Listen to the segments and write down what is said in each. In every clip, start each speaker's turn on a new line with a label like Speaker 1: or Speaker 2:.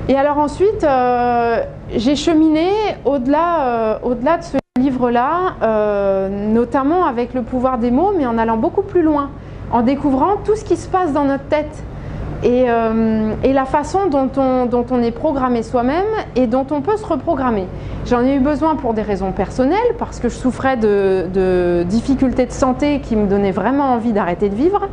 Speaker 1: Et alors ensuite, j'ai cheminé au-delà de ce livre-là, notamment avec le pouvoir des mots, mais en allant beaucoup plus loin, en découvrant tout ce qui se passe dans notre tête et la façon dont on est programmé soi-même et dont on peut se reprogrammer. J'en ai eu besoin pour des raisons personnelles, parce que je souffrais de difficultés de santé qui me donnaient vraiment envie d'arrêter de vivre.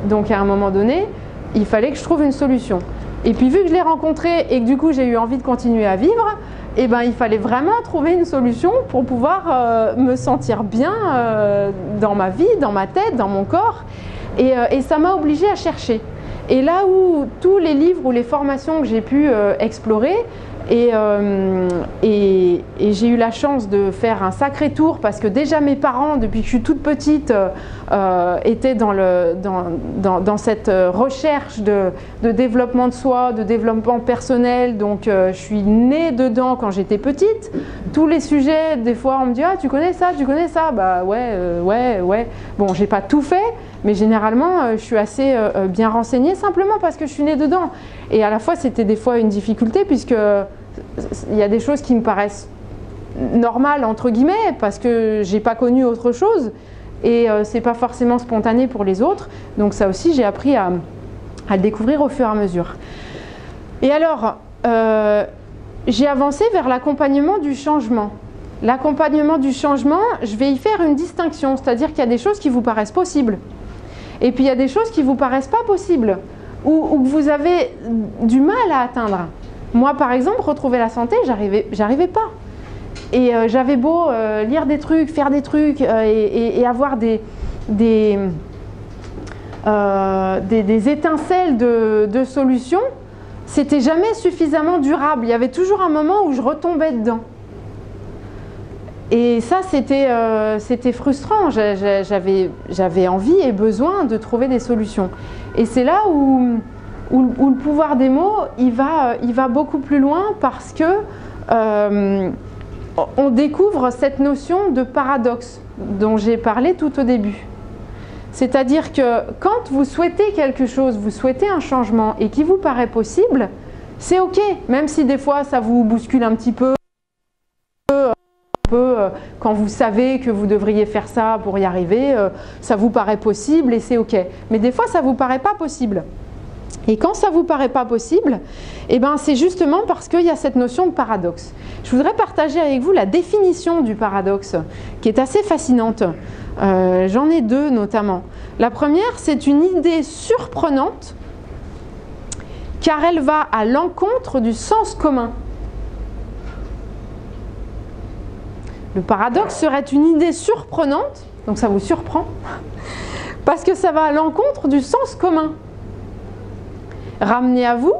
Speaker 1: Donc à un moment donné, il fallait que je trouve une solution. Et puis vu que je l'ai rencontré et que du coup j'ai eu envie de continuer à vivre, eh ben, il fallait vraiment trouver une solution pour pouvoir me sentir bien dans ma vie, dans ma tête, dans mon corps. Et ça m'a obligée à chercher. Et là où tous les livres ou les formations que j'ai pu explorer, et j'ai eu la chance de faire un sacré tour, parce que déjà mes parents, depuis que je suis toute petite, étaient dans cette recherche de développement de soi, de développement personnel. Donc je suis née dedans quand j'étais petite. Tous les sujets, des fois on me dit « Ah, tu connais ça, tu connais ça ?» Bah ouais. Bon, j'ai pas tout fait, mais généralement je suis assez bien renseignée, simplement parce que je suis née dedans. Et à la fois c'était des fois une difficulté, puisque il y a des choses qui me paraissent normales entre guillemets, parce que j'ai pas connu autre chose, et c'est pas forcément spontané pour les autres. Donc ça aussi j'ai appris à le découvrir au fur et à mesure. Et alors j'ai avancé vers l'accompagnement du changement. L'accompagnement du changement, je vais y faire une distinction, c'est-à-dire qu'il y a des choses qui vous paraissent possibles, et puis il y a des choses qui vous paraissent pas possibles, ou que vous avez du mal à atteindre. Moi par exemple, retrouver la santé, j'arrivais pas. Et j'avais beau lire des trucs, faire des trucs, et avoir des étincelles de solutions, c'était jamais suffisamment durable. Il y avait toujours un moment où je retombais dedans. Et ça, c'était frustrant. J'avais envie et besoin de trouver des solutions. Et c'est là où le pouvoir des mots, il va beaucoup plus loin, parce que on découvre cette notion de paradoxe dont j'ai parlé tout au début. C'est-à-dire que quand vous souhaitez quelque chose, vous souhaitez un changement et qui vous paraît possible, c'est ok, même si des fois ça vous bouscule un petit peu, quand vous savez que vous devriez faire ça pour y arriver, ça vous paraît possible et c'est ok. Mais des fois ça ne vous paraît pas possible. Et quand ça ne vous paraît pas possible, eh ben c'est justement parce qu'il y a cette notion de paradoxe. Je voudrais partager avec vous la définition du paradoxe, qui est assez fascinante. J'en ai deux notamment. La première, c'est une idée surprenante, car elle va à l'encontre du sens commun. Le paradoxe serait une idée surprenante, donc ça vous surprend, parce que ça va à l'encontre du sens commun. Ramenez à vous,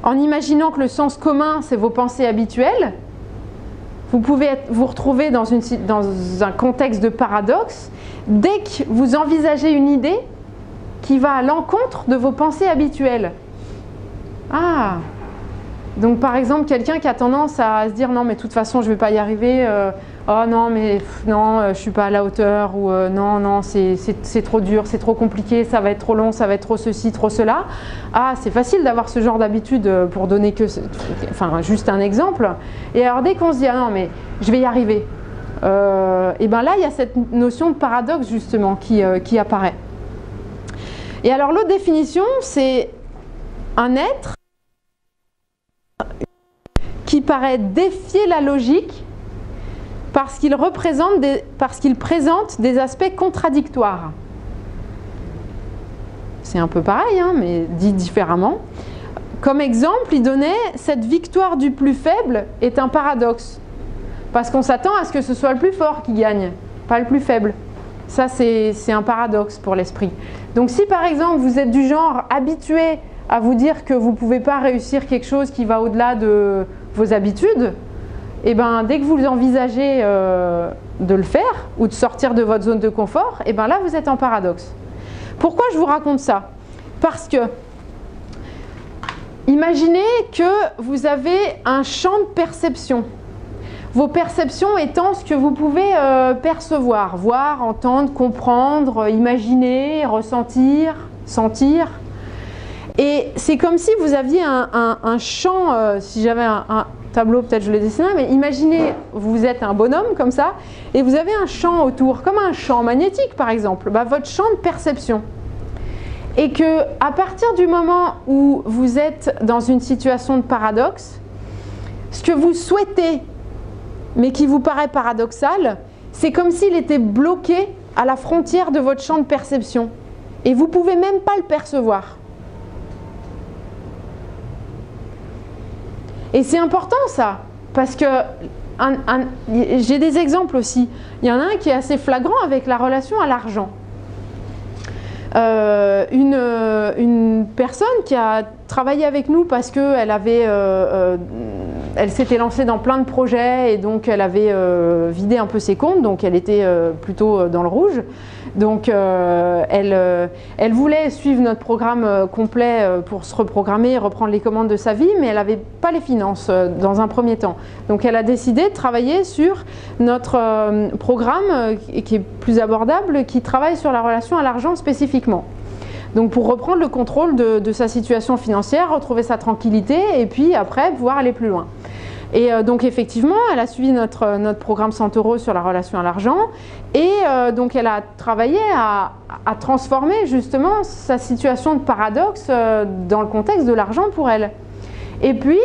Speaker 1: en imaginant que le sens commun, c'est vos pensées habituelles, vous pouvez vous retrouver dans un contexte de paradoxe dès que vous envisagez une idée qui va à l'encontre de vos pensées habituelles. Ah! Donc par exemple, quelqu'un qui a tendance à se dire « Non, mais de toute façon, je ne vais pas y arriver. Oh non, mais non, je ne suis pas à la hauteur. » Ou « Non, c'est trop dur, c'est trop compliqué, ça va être trop long, ça va être trop ceci, trop cela. » Ah, c'est facile d'avoir ce genre d'habitude, pour donner juste un exemple. Et alors dès qu'on se dit « Ah non, mais je vais y arriver. » Et bien là, il y a cette notion de paradoxe justement qui apparaît. Et alors l'autre définition, c'est un être qui paraît défier la logique parce qu'il présente des aspects contradictoires. C'est un peu pareil, hein, mais dit différemment. Comme exemple, il donnait « Cette victoire du plus faible est un paradoxe ». Parce qu'on s'attend à ce que ce soit le plus fort qui gagne, pas le plus faible. Ça, c'est un paradoxe pour l'esprit. Donc si par exemple, vous êtes du genre habitué à vous dire que vous ne pouvez pas réussir quelque chose qui va au-delà de vos habitudes, et ben, dès que vous envisagez de le faire ou de sortir de votre zone de confort, et ben là vous êtes en paradoxe. Pourquoi je vous raconte ça? Parce que imaginez que vous avez un champ de perception. Vos perceptions étant ce que vous pouvez percevoir, voir, entendre, comprendre, imaginer, ressentir, sentir. Et c'est comme si vous aviez un champ, si j'avais un tableau, peut-être je le dessinerais, mais imaginez, vous êtes un bonhomme comme ça, et vous avez un champ autour, comme un champ magnétique par exemple, votre champ de perception. Et que à partir du moment où vous êtes dans une situation de paradoxe, ce que vous souhaitez, mais qui vous paraît paradoxal, c'est comme s'il était bloqué à la frontière de votre champ de perception. Et vous ne pouvez même pas le percevoir. Et c'est important ça, parce que j'ai des exemples aussi. Il y en a un qui est assez flagrant avec la relation à l'argent. Une personne qui a travaillé avec nous parce qu'elle elle s'était lancée dans plein de projets et donc elle avait vidé un peu ses comptes, donc elle était plutôt dans le rouge. Donc elle voulait suivre notre programme complet pour se reprogrammer et reprendre les commandes de sa vie, mais elle n'avait pas les finances dans un premier temps. Donc elle a décidé de travailler sur notre programme qui est plus abordable, qui travaille sur la relation à l'argent spécifiquement. Donc pour reprendre le contrôle de sa situation financière, retrouver sa tranquillité et puis après pouvoir aller plus loin. Et donc effectivement, elle a suivi notre programme 100 € sur la relation à l'argent et donc elle a travaillé à transformer justement sa situation de paradoxe dans le contexte de l'argent pour elle. Et puis,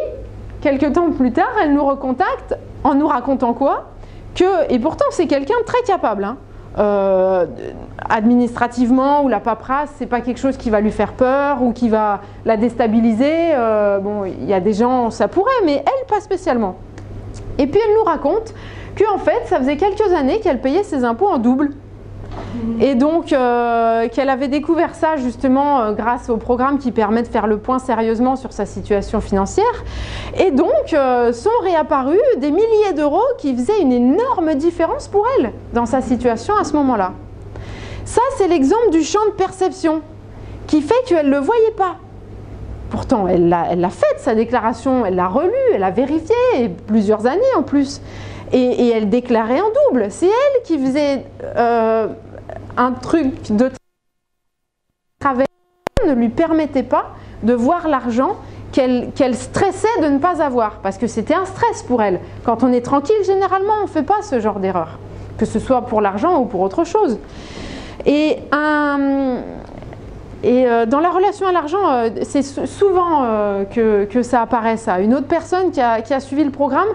Speaker 1: quelques temps plus tard, elle nous recontacte en nous racontant quoi ? Et pourtant c'est quelqu'un de très capable, hein. Administrativement ou la paperasse, c'est pas quelque chose qui va lui faire peur ou qui va la déstabiliser. Bon, il y a des gens, ça pourrait, mais elle pas spécialement. Et puis elle nous raconte qu'en fait, ça faisait quelques années qu'elle payait ses impôts en double. Et donc qu'elle avait découvert ça justement grâce au programme qui permet de faire le point sérieusement sur sa situation financière. Et donc sont réapparus des milliers d'euros qui faisaient une énorme différence pour elle dans sa situation à ce moment-là. Ça, c'est l'exemple du champ de perception qui fait qu'elle ne le voyait pas. Pourtant, elle l'a faite, sa déclaration, elle l'a relue, elle l'a vérifiée, et plusieurs années en plus. Et elle déclarait en double. C'est elle qui faisait un truc de travers, ne lui permettait pas de voir l'argent qu'elle stressait de ne pas avoir. Parce que c'était un stress pour elle. Quand on est tranquille, généralement, on ne fait pas ce genre d'erreur. Que ce soit pour l'argent ou pour autre chose. Et dans la relation à l'argent, c'est souvent que ça apparaît ça. Une autre personne qui a suivi le programme,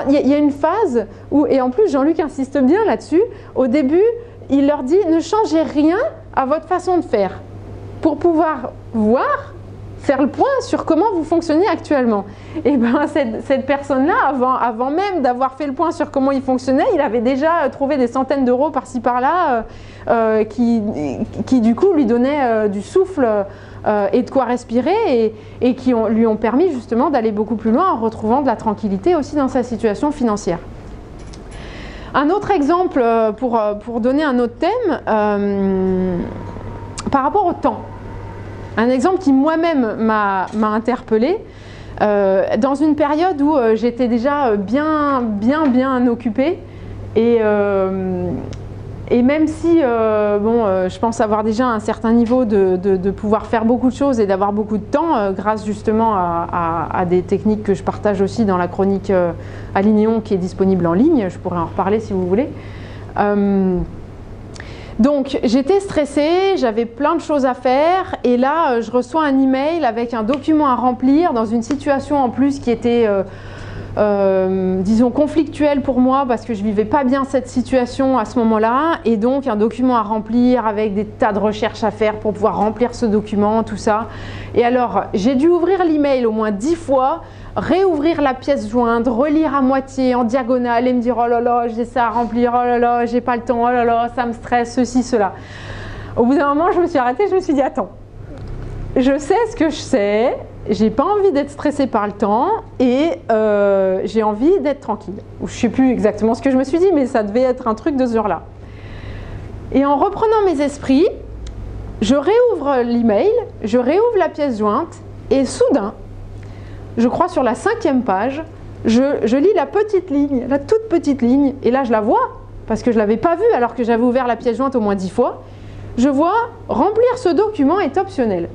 Speaker 1: il y a une phase où, et en plus Jean-Luc insiste bien là-dessus, au début, il leur dit « ne changez rien à votre façon de faire pour pouvoir faire le point sur comment vous fonctionnez actuellement. » Et bien cette personne-là, avant même d'avoir fait le point sur comment il fonctionnait, il avait déjà trouvé des centaines d'euros par-ci par-là qui du coup lui donnaient du souffle et de quoi respirer et qui lui ont permis justement d'aller beaucoup plus loin en retrouvant de la tranquillité aussi dans sa situation financière. Un autre exemple pour donner un autre thème par rapport au temps. Un exemple qui moi-même m'a interpellée dans une période où j'étais déjà bien occupée et même si je pense avoir déjà un certain niveau de pouvoir faire beaucoup de choses et d'avoir beaucoup de temps grâce justement à des techniques que je partage aussi dans la chronique Alignéon qui est disponible en ligne, je pourrais en reparler si vous voulez. Donc j'étais stressée, j'avais plein de choses à faire et là je reçois un email avec un document à remplir dans une situation en plus qui était disons conflictuelle pour moi parce que je vivais pas bien cette situation à ce moment-là et donc un document à remplir avec des tas de recherches à faire pour pouvoir remplir ce document, tout ça. Et alors j'ai dû ouvrir l'email au moins 10 fois, réouvrir la pièce jointe, relire à moitié, en diagonale et me dire « oh là là, j'ai ça à remplir, oh là là, j'ai pas le temps, oh là là, ça me stresse, ceci, cela ». Au bout d'un moment, je me suis arrêtée, je me suis dit « attends, je sais ce que je sais, j'ai pas envie d'être stressée par le temps et j'ai envie d'être tranquille ». Je sais plus exactement ce que je me suis dit, mais ça devait être un truc de ce genre-là. Et en reprenant mes esprits, je réouvre l'email, je réouvre la pièce jointe et soudain, je crois sur la 5e page, je lis la petite ligne, la toute petite ligne, et là je la vois, parce que je ne l'avais pas vue alors que j'avais ouvert la pièce jointe au moins 10 fois. Je vois « Remplir ce document est optionnel ».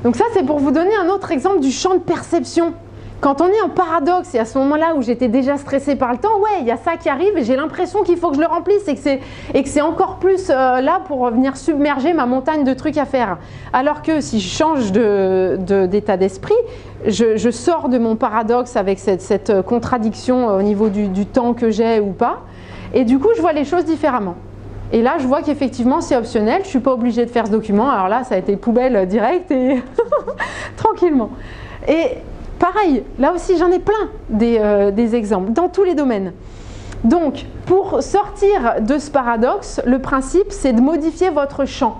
Speaker 1: Donc ça, c'est pour vous donner un autre exemple du champ de perception. Quand on est en paradoxe, et à ce moment-là où j'étais déjà stressée par le temps, ouais, il y a ça qui arrive et j'ai l'impression qu'il faut que je le remplisse et que c'est encore plus là pour venir submerger ma montagne de trucs à faire. Alors que si je change d'état d'esprit, je sors de mon paradoxe avec cette contradiction au niveau du temps que j'ai ou pas, et du coup, je vois les choses différemment. Et là, je vois qu'effectivement, c'est optionnel, je ne suis pas obligée de faire ce document. Alors là, ça a été poubelle directe et tranquillement. Et pareil, là aussi j'en ai plein des exemples, dans tous les domaines. Donc, pour sortir de ce paradoxe, le principe c'est de modifier votre champ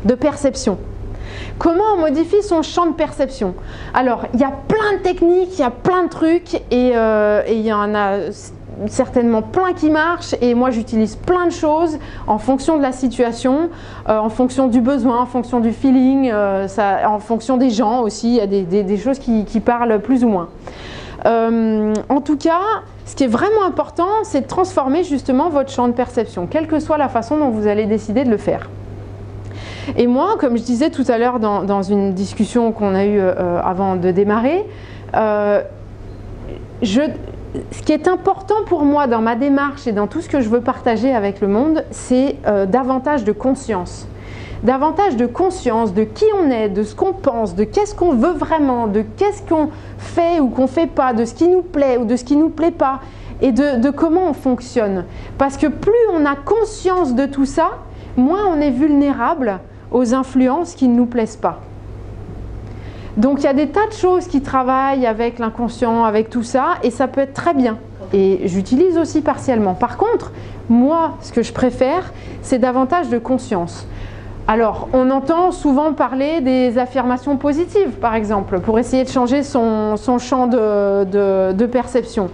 Speaker 1: de perception. Comment on modifie son champ de perception? Alors, il y a plein de techniques, il y a plein de trucs, et il y en a certainement plein qui marchent, et moi j'utilise plein de choses en fonction de la situation, en fonction du besoin, en fonction du feeling, en fonction des gens aussi, il y a des choses qui parlent plus ou moins. En tout cas, ce qui est vraiment important, c'est de transformer justement votre champ de perception, quelle que soit la façon dont vous allez décider de le faire. Et moi, comme je disais tout à l'heure dans une discussion qu'on a eue avant de démarrer, ce qui est important pour moi dans ma démarche et dans tout ce que je veux partager avec le monde, c'est davantage de conscience. Davantage de conscience de qui on est, de ce qu'on pense, de qu'est-ce qu'on veut vraiment, de qu'est-ce qu'on fait ou qu'on ne fait pas, de ce qui nous plaît ou de ce qui ne nous plaît pas, et de comment on fonctionne. Parce que plus on a conscience de tout ça, moins on est vulnérable aux influences qui ne nous plaisent pas. Donc il y a des tas de choses qui travaillent avec l'inconscient, avec tout ça, et ça peut être très bien. Et j'utilise aussi partiellement. Par contre, moi, ce que je préfère, c'est davantage de conscience. Alors, on entend souvent parler des affirmations positives, par exemple, pour essayer de changer son champ de perception.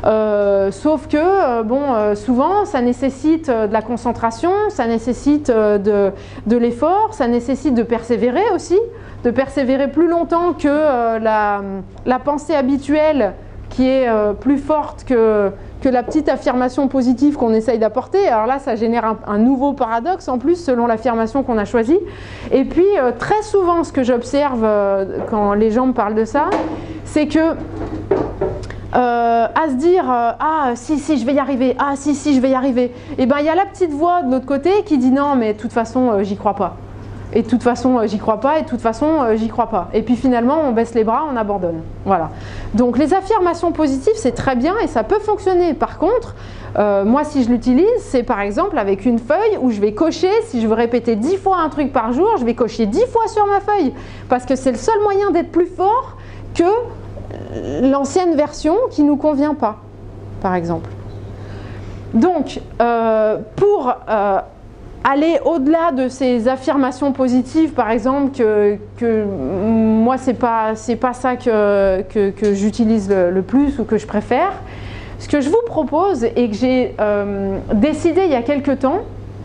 Speaker 1: Sauf que, souvent, ça nécessite de la concentration, ça nécessite de l'effort, ça nécessite de persévérer aussi, de persévérer plus longtemps que la pensée habituelle qui est plus forte que la petite affirmation positive qu'on essaye d'apporter. Alors là, ça génère un nouveau paradoxe en plus selon l'affirmation qu'on a choisie. Et puis, très souvent, ce que j'observe quand les gens me parlent de ça, c'est que à se dire ah si je vais y arriver, ah si je vais y arriver, et ben il y a la petite voix de l'autre côté qui dit non mais de toute façon j'y crois pas, et de toute façon j'y crois pas, et de toute façon j'y crois pas, et puis finalement on baisse les bras, on abandonne. Voilà. Donc les affirmations positives c'est très bien et ça peut fonctionner. Par contre moi si je l'utilise, c'est par exemple avec une feuille où je vais cocher, si je veux répéter 10 fois un truc par jour, je vais cocher 10 fois sur ma feuille, parce que c'est le seul moyen d'être plus fort que l'ancienne version qui ne nous convient pas, par exemple. Donc, pour aller au-delà de ces affirmations positives, par exemple, que moi, c'est pas ça que j'utilise le plus ou que je préfère, ce que je vous propose et que j'ai décidé il y a quelque temps,